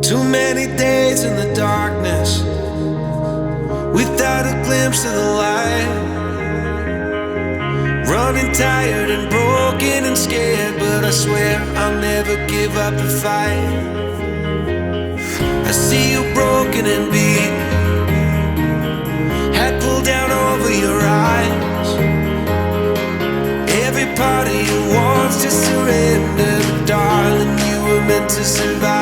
Too many days in the darkness without a glimpse of the light. Running tired and broken and scared, but I swear I'll never give up the fight. I see you broken and beat, hat pulled down over your eyes. Every part of you wants to surrender, but darling, you were meant to survive.